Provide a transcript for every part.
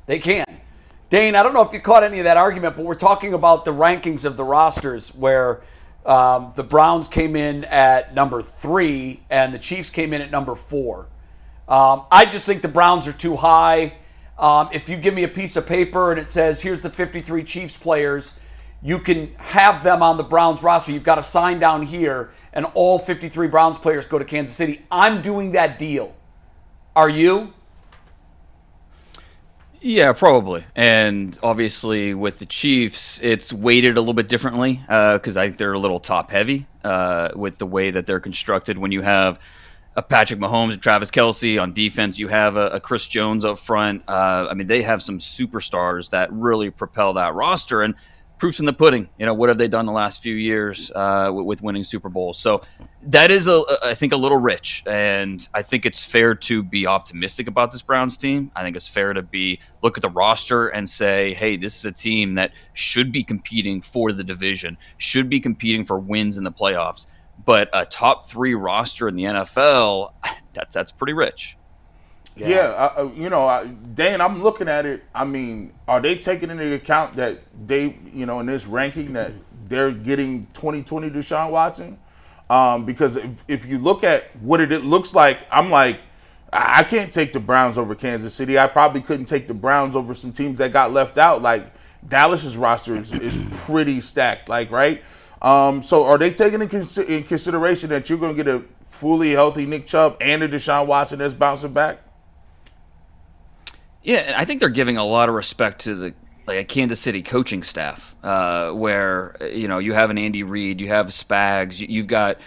They can. Dane, I don't know if you caught any of that argument, but we're talking about the rankings of the rosters where the Browns came in at number 3 and the Chiefs came in at number 4. I just think the Browns are too high. If you give me a piece of paper and it says, here's the 53 Chiefs players, you can have them on the Browns roster. You've got to sign down here, and all 53 Browns players go to Kansas City. I'm doing that deal. Are you? Yeah, probably. And obviously with the Chiefs, it's weighted a little bit differently because I think they're a little top heavy with the way that they're constructed. When you have a Patrick Mahomes and Travis Kelce on defense, you have a Chris Jones up front. I mean, they have some superstars that really propel that roster. And proof's in the pudding. You know, what have they done the last few years with winning Super Bowls? So that is, I think, a little rich. And I think it's fair to be optimistic about this Browns team. I think it's fair to look at the roster and say, hey, this is a team that should be competing for the division, should be competing for wins in the playoffs. But a top 3 roster in the NFL, that's pretty rich. Yeah, Dane, I'm looking at it. I mean, are they taking into account that they, in this ranking that they're getting 2020 Deshaun Watson? Because if you look at what it looks like, I'm like, I can't take the Browns over Kansas City. I probably couldn't take the Browns over some teams that got left out. Like Dallas's roster is pretty stacked, like, right? So are they taking in consideration that you're going to get a fully healthy Nick Chubb and a Deshaun Watson that's bouncing back? Yeah, and I think they're giving a lot of respect to a Kansas City coaching staff, where you have an Andy Reid, you have Spags, you've got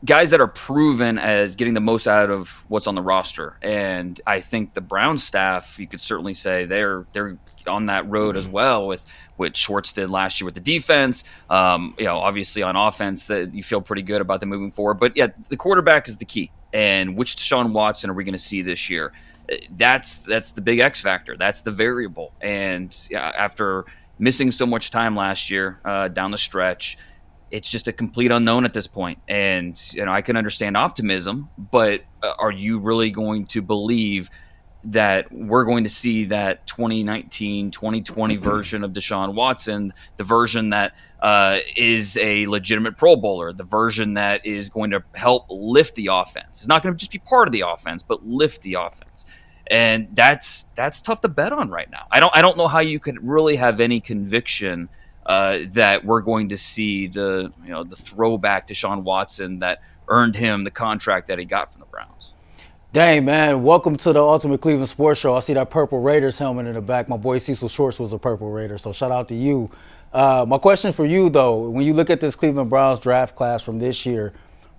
guys that are proven as getting the most out of what's on the roster. And I think the Browns staff, you could certainly say they're on that road as well with what Schwartz did last year with the defense. Obviously on offense, that you feel pretty good about them moving forward. But yeah, the quarterback is the key. And which Deshaun Watson are we going to see this year? That's the big X factor. That's the variable. And after missing so much time last year down the stretch, it's just a complete unknown at this point. And I can understand optimism, but are you really going to believe that we're going to see that 2019, 2020 version of Deshaun Watson, the version that is a legitimate Pro Bowler, the version that is going to help lift the offense? It's not going to just be part of the offense, but lift the offense. And that's tough to bet on right now. I don't know how you could really have any conviction that we're going to see the throwback Deshaun Watson that earned him the contract that he got from the Browns. Dang, man, welcome to the Ultimate Cleveland Sports Show. I see that purple Raiders helmet in the back. My boy Cecil Shorts was a purple Raider, so shout out to you. My question for you, though, when you look at this Cleveland Browns draft class from this year,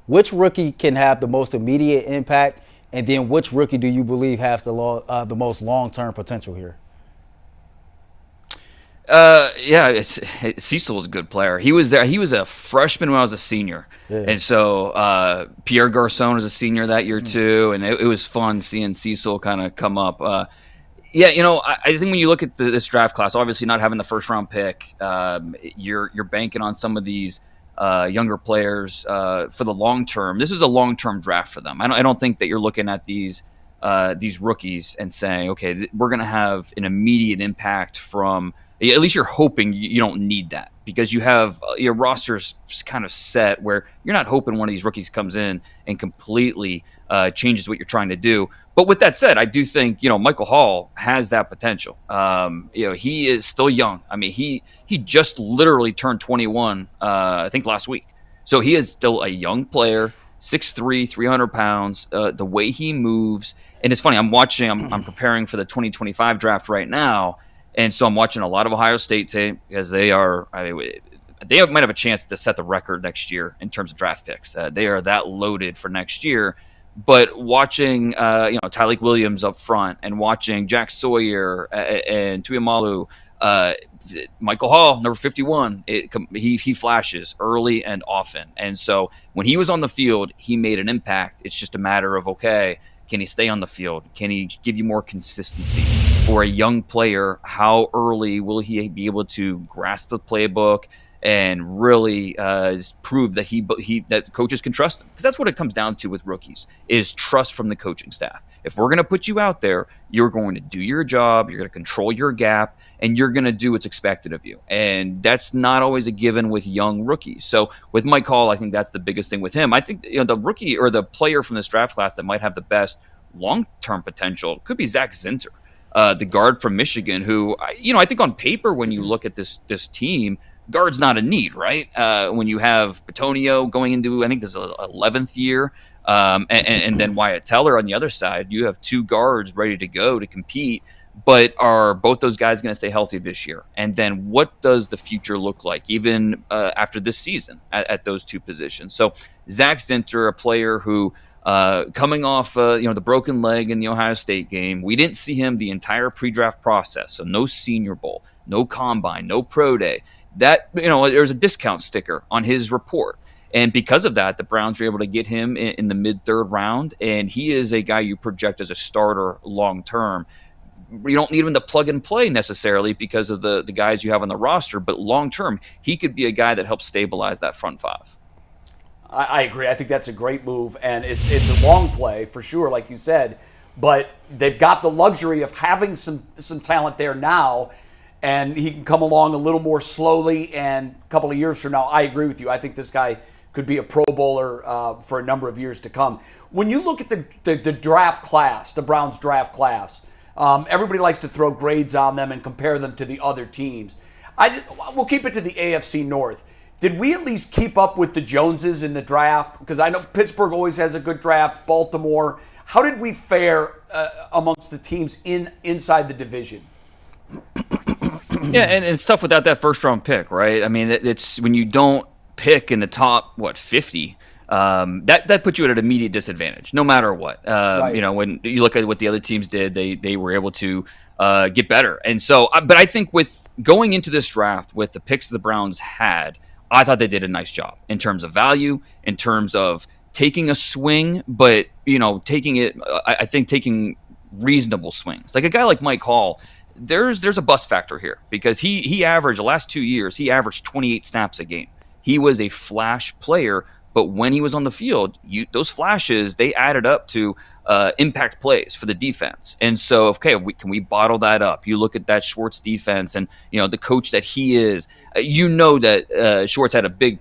which rookie can have the most immediate impact, and then which rookie do you believe has the most long-term potential here? Cecil was a good player. He was there. He was a freshman when I was a senior, and so Pierre Garçon was a senior that year too, and it was fun seeing Cecil kind of come up. I think when you look at this draft class, obviously not having the first round pick, you're banking on some of these younger players for the long term. This is a long term draft for them. I don't think that you're looking at these rookies and saying, okay, we're going to have an immediate impact from. At least you're hoping you don't need that because you have your roster's kind of set where you're not hoping one of these rookies comes in and completely changes what you're trying to do. But with that said, I do think, Michael Hall has that potential. He is still young. I mean, he just literally turned 21, I think last week. So he is still a young player, 6'3", 300 pounds, the way he moves. And it's funny, I'm preparing for the 2025 draft right now. And so I'm watching a lot of Ohio State tape because they might have a chance to set the record next year in terms of draft picks. They are that loaded for next year. But watching, Tyleik Williams up front and watching Jack Sawyer and Tuimalu, Michael Hall, number 51, he flashes early and often. And so when he was on the field, he made an impact. It's just a matter of, okay, can he stay on the field? Can he give you more consistency? For a young player, how early will he be able to grasp the playbook and really prove that that coaches can trust him? Because that's what it comes down to with rookies, is trust from the coaching staff. if we're going to put you out there, you're going to do your job, you're going to control your gap, and you're going to do what's expected of you. And that's not always a given with young rookies. So with Mike Hall, I think that's the biggest thing with him. I think the rookie or the player from this draft class that might have the best long-term potential could be Zach Zinter, the guard from Michigan, who, I think on paper, when you look at this team, guard's not a need, right? When you have Petonio going into, I think this is 11th year, and then Wyatt Teller on the other side, you have two guards ready to go to compete. But are both those guys going to stay healthy this year? And then what does the future look like, even after this season at those two positions? So Zach Zinter, a player who, coming off the broken leg in the Ohio State game, we didn't see him the entire pre-draft process. So no Senior Bowl, no Combine, no Pro Day. That, there's a discount sticker on his report. And because of that, the Browns were able to get him in the mid-third round. And he is a guy you project as a starter long-term. You don't need him to plug and play necessarily because of the guys you have on the roster, but long-term, he could be a guy that helps stabilize that front five. I agree. I think that's a great move, and it's a long play for sure, like you said, but they've got the luxury of having some talent there now, and he can come along a little more slowly, and a couple of years from now, I agree with you. I think this guy could be a Pro Bowler for a number of years to come. When you look at the draft class, the Browns draft class, everybody likes to throw grades on them and compare them to the other teams. We'll keep it to the AFC North. Did we at least keep up with the Joneses in the draft? Because I know Pittsburgh always has a good draft, Baltimore. How did we fare amongst the teams inside the division? Yeah, and it's tough without that first-round pick, right? I mean, it's when you don't pick in the top, 50, that puts you at an immediate disadvantage, no matter what. Right. When you look at what the other teams did, they were able to get better. And so, but I think with going into this draft with the picks the Browns had, I thought they did a nice job in terms of value, in terms of taking a swing, but taking reasonable swings. Like a guy like Mike Hall, there's a bust factor here because he averaged the last 2 years, he averaged 28 snaps a game. He was a flash player, but when he was on the field, those flashes, they added up to impact plays for the defense. And so, can we bottle that up? You look at that Schwartz defense and, the coach that he is, that Schwartz had a big,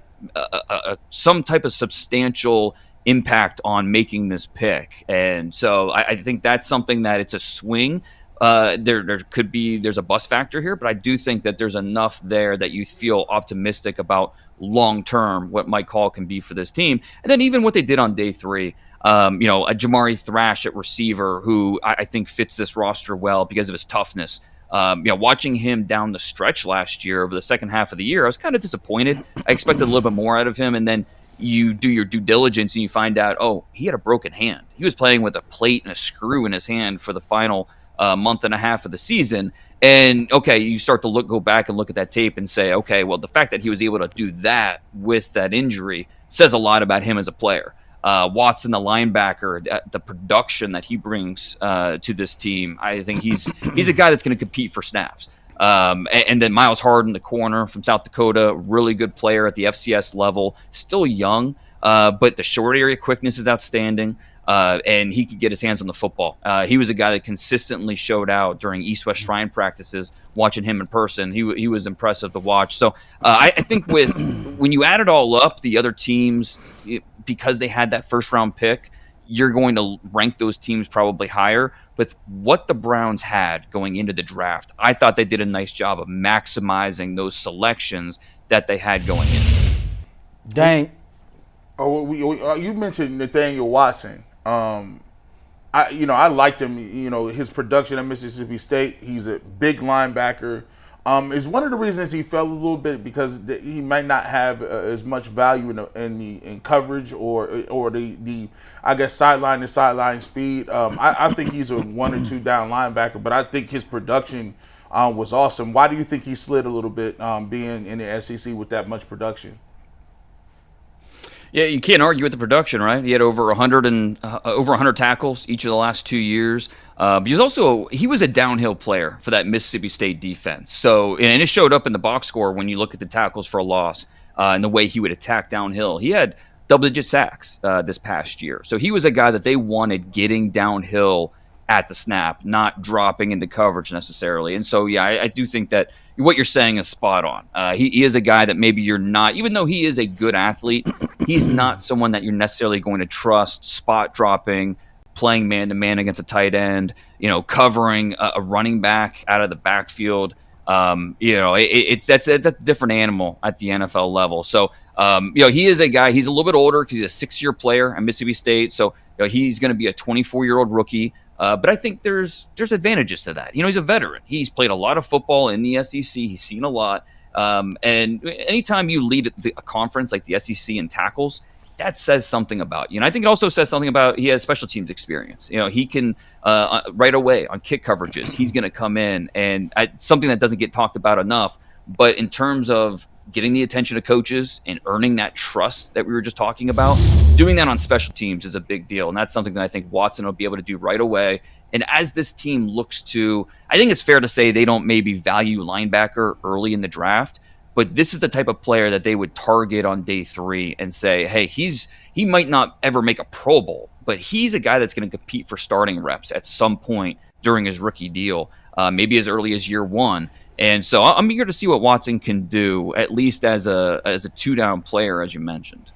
some type of substantial impact on making this pick. And so I think that's something that it's a swing. There's a bust factor here, but I do think that there's enough there that you feel optimistic about long-term what Mike Hall can be for this team. And then even what they did on day 3, a Jamari Thrash at receiver who I think fits this roster well because of his toughness. Watching him down the stretch last year over the second half of the year, I was kind of disappointed. I expected a little bit more out of him. And then you do your due diligence and you find out, he had a broken hand. He was playing with a plate and a screw in his hand for the final month and a half of the season. And you start to go back and look at that tape and say, the fact that he was able to do that with that injury says a lot about him as a player. Watson, the linebacker, the production that he brings to this team, I think he's a guy that's going to compete for snaps. And then Miles Harden, the corner from South Dakota, really good player at the FCS level, still young, but the short area quickness is outstanding. And he could get his hands on the football. He was a guy that consistently showed out during East-West Shrine practices. Watching him in person, he was impressive to watch. So I think when you add it all up, the other teams, because they had that first-round pick, you're going to rank those teams probably higher. With what the Browns had going into the draft, I thought they did a nice job of maximizing those selections that they had going in. Dang. You mentioned Nathaniel Watson. I liked him. His production at Mississippi State. He's a big linebacker. Is one of the reasons he fell a little bit because he might not have as much value in coverage or the I guess sideline to sideline speed. I think he's a 1 or 2 down linebacker, but I think his production was awesome. Why do you think he slid a little bit being in the SEC with that much production? Yeah, you can't argue with the production, right? He had over 100 tackles each of the last 2 years. But he was a downhill player for that Mississippi State defense. So, and it showed up in the box score when you look at the tackles for a loss and the way he would attack downhill. He had double-digit sacks this past year. So he was a guy that they wanted getting downhill at the snap, not dropping into coverage necessarily. And so, yeah, I do think that what you're saying is spot on. He is a guy that maybe you're not, even though he is a good athlete, he's not someone that you're necessarily going to trust spot dropping, playing man-to-man against a tight end, covering a running back out of the backfield. That's a different animal at the NFL level. So, he is a guy, he's a little bit older because he's a 6-year player at Mississippi State. So, he's going to be a 24-year-old rookie. But I think there's advantages to that. He's a veteran. He's played a lot of football in the SEC. He's seen a lot. And anytime you lead a conference like the SEC in tackles, that says something about you. And I think it also says something about he has special teams experience. He can right away on kick coverages, he's going to come in. And something that doesn't get talked about enough. But in terms of getting the attention of coaches and earning that trust that we were just talking about, doing that on special teams is a big deal. And that's something that I think Watson will be able to do right away. And as this team looks to, I think it's fair to say they don't maybe value linebacker early in the draft, but this is the type of player that they would target on day 3 and say, hey, he might not ever make a Pro Bowl, but he's a guy that's going to compete for starting reps at some point during his rookie deal, maybe as early as year 1. And so I'm eager to see what Watson can do, at least as a 2-down player, as you mentioned.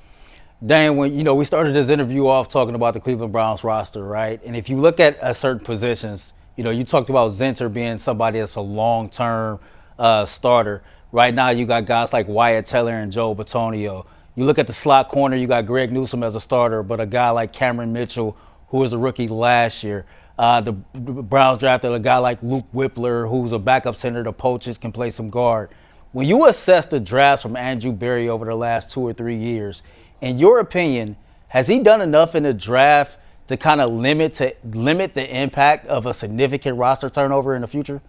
Dan, when we started this interview off talking about the Cleveland Browns roster, right? And if you look at certain positions, you talked about Zinter being somebody that's a long-term starter. Right now, you got guys like Wyatt Teller and Joe Batonio. You look at the slot corner, you got Greg Newsome as a starter, but a guy like Cameron Mitchell, who was a rookie last year. The Browns drafted a guy like Luke Whippler, who's a backup center. The poaches can play some guard. When you assess the drafts from Andrew Berry over the last 2 or 3 years, in your opinion, has he done enough in the draft to kind of limit the impact of a significant roster turnover in the future?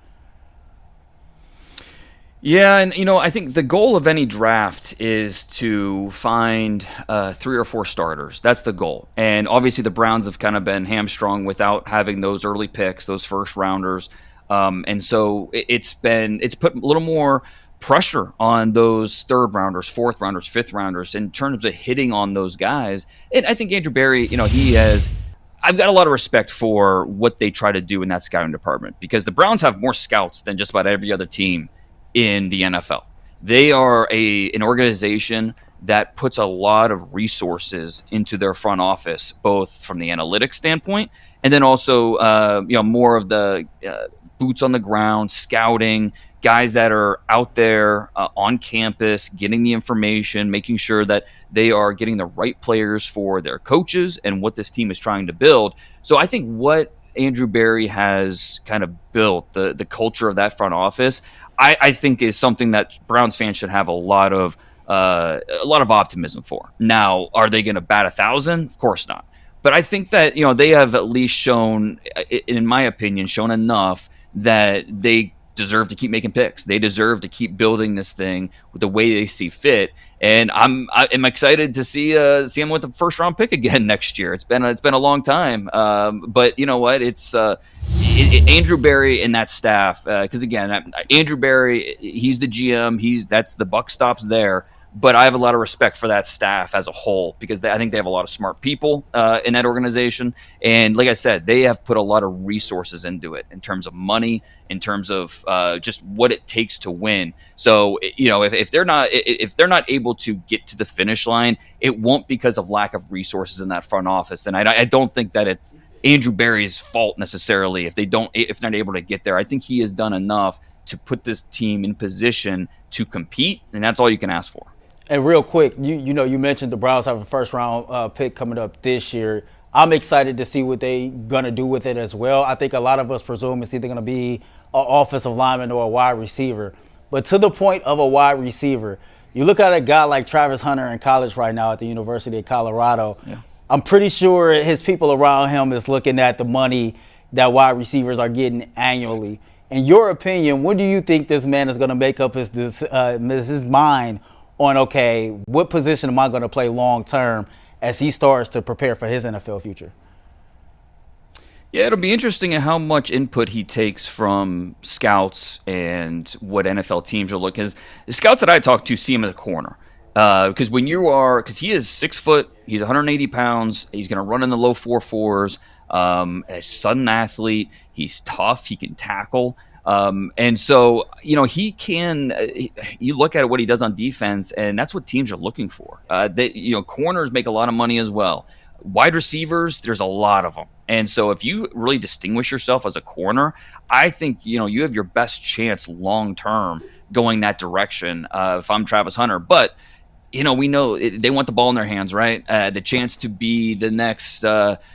Yeah, and I think the goal of any draft is to find 3 or 4 starters. That's the goal. And obviously the Browns have kind of been hamstrung without having those early picks, those first rounders. And so it's put a little more pressure on those 3rd rounders, 4th rounders, 5th rounders in terms of hitting on those guys. And I think Andrew Berry, I've got a lot of respect for what they try to do in that scouting department, because the Browns have more scouts than just about every other team in the NFL. They are an organization that puts a lot of resources into their front office, both from the analytics standpoint and then also more of the boots on the ground, scouting, guys that are out there on campus, getting the information, making sure that they are getting the right players for their coaches and what this team is trying to build. So I think what Andrew Berry has kind of built, the culture of that front office, I think is something that Browns fans should have a lot of optimism for. Now, are they going to bat 1,000? Of course not. But I think that they have at least shown, in my opinion, enough that they deserve to keep making picks. They deserve to keep building this thing with the way they see fit. And I'm excited to see him with the 1st round pick again next year. It's been a long time, but you know what? It's Andrew Berry and that staff. Because again, Andrew Berry, he's the GM. That's the buck stops there. But I have a lot of respect for that staff as a whole, because I think they have a lot of smart people in that organization. And like I said, they have put a lot of resources into it in terms of money, in terms of just what it takes to win. So, if they're not able to get to the finish line, it won't because of lack of resources in that front office. And I don't think that it's Andrew Berry's fault necessarily if they're not able to get there. I think he has done enough to put this team in position to compete, and that's all you can ask for. And real quick, you mentioned the Browns have a 1st round pick coming up this year. I'm excited to see what they gonna do with it as well. I think a lot of us presume it's either gonna be an offensive lineman or a wide receiver. But to the point of a wide receiver, you look at a guy like Travis Hunter in college right now at the University of Colorado. Yeah. I'm pretty sure his people around him is looking at the money that wide receivers are getting annually. In your opinion, when do you think this man is gonna make up his mind on, okay, what position am I going to play long term as he starts to prepare for his NFL future? Yeah, it'll be interesting at how much input he takes from scouts and what NFL teams are looking at. The scouts that I talk to see him as a corner. Because because he is 6 foot, he's 180 pounds, he's going to run in the low 4.4s. A sudden athlete, he's tough, he can tackle. And so, he can. You look at what he does on defense, and that's what teams are looking for. Corners make a lot of money as well. Wide receivers, there's a lot of them. And so if you really distinguish yourself as a corner, I think, you have your best chance long term going that direction if I'm Travis Hunter. But, we know they want the ball in their hands, right? The chance to be the next,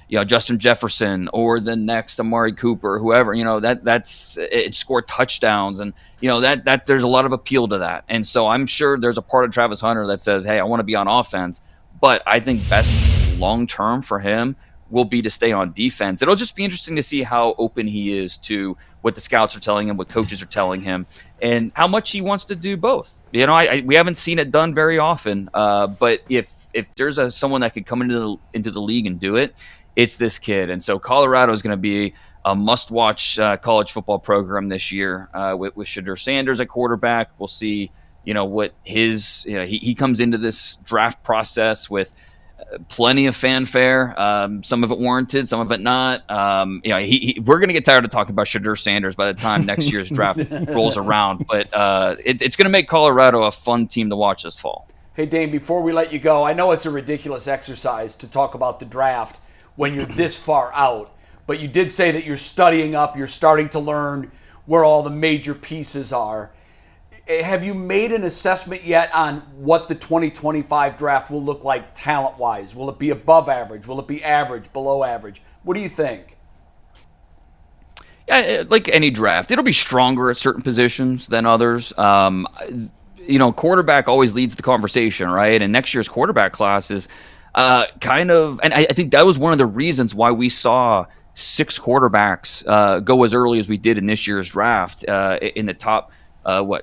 Justin Jefferson or the next Amari Cooper, whoever, that's it, score touchdowns. And, that there's a lot of appeal to that. And so I'm sure there's a part of Travis Hunter that says, hey, I want to be on offense. But I think best long-term for him will be to stay on defense. It'll just be interesting to see how open he is to what the scouts are telling him, what coaches are telling him, and how much he wants to do both. We haven't seen it done very often, but if there's someone that could come into the league and do it, it's this kid. And so Colorado is going to be a must-watch college football program this year with Shedeur Sanders at quarterback. We'll see what he comes into this draft process with plenty of fanfare, some of it warranted, some of it not. We're going to get tired of talking about Shedeur Sanders by the time next year's draft rolls around, but it's going to make Colorado a fun team to watch this fall. Hey, Dane, before we let you go, I know it's a ridiculous exercise to talk about the draft when you're this far out, but you did say that you're studying up, you're starting to learn where all the major pieces are. Have you made an assessment yet on what the 2025 draft will look like talent-wise? Will it be above average? Will it be average, below average? What do you think? Yeah, like any draft, it'll be stronger at certain positions than others. Quarterback always leads the conversation, right? And next year's quarterback class is and I think that was one of the reasons why we saw 6 quarterbacks go as early as we did in this year's draft in the top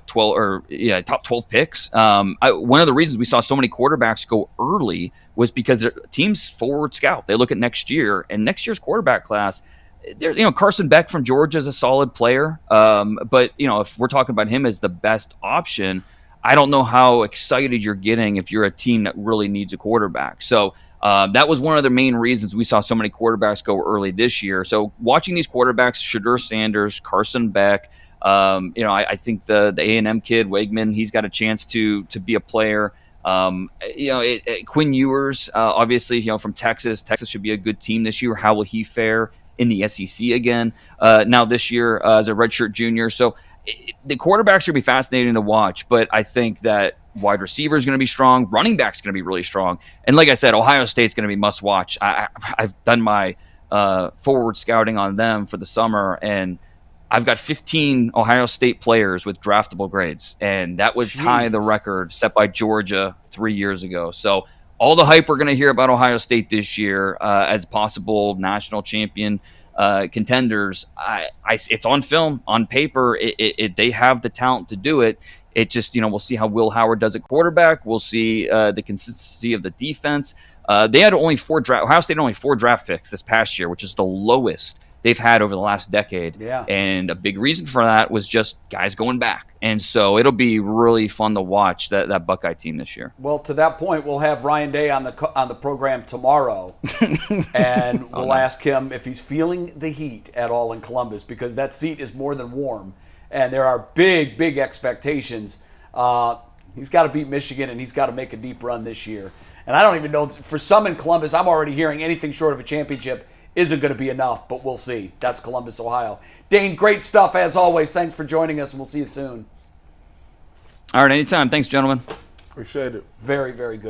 12 picks. One of the reasons we saw so many quarterbacks go early was because teams forward scout. They look at next year, and next year's quarterback class, Carson Beck from Georgia is a solid player. But if we're talking about him as the best option, I don't know how excited you're getting if you're a team that really needs a quarterback. So that was one of the main reasons we saw so many quarterbacks go early this year. So watching these quarterbacks, Shedeur Sanders, Carson Beck, I think the A&M kid, Wegman, he's got a chance to be a player. Quinn Ewers, obviously, from Texas. Texas should be a good team this year. How will he fare in the SEC again? Now this year as a redshirt junior. So the quarterbacks are going to be fascinating to watch, but I think that wide receiver is going to be strong. Running back is going to be really strong. And like I said, Ohio State's going to be must watch. I've done my forward scouting on them for the summer, and I've got 15 Ohio State players with draftable grades, and that would tie the record set by Georgia 3 years ago. So all the hype we're going to hear about Ohio State this year as possible national champion contenders, it's on film, on paper. They have the talent to do it. It just, we'll see how Will Howard does at quarterback. We'll see the consistency of the defense. They had Ohio State had only 4 draft picks this past year, which is the lowest they've had over the last decade. Yeah. And a big reason for that was just guys going back. And so it'll be really fun to watch that Buckeye team this year. Well, to that point, we'll have Ryan Day on the program tomorrow, and we'll ask him if he's feeling the heat at all in Columbus, because that seat is more than warm, and there are big, big expectations. He's got to beat Michigan, and he's got to make a deep run this year. And I don't even know, for some in Columbus, I'm already hearing anything short of a championship isn't going to be enough, but we'll see. That's Columbus, Ohio. Dane, great stuff as always. Thanks for joining us, and we'll see you soon. All right, anytime. Thanks, gentlemen. Appreciate it. Very, very good.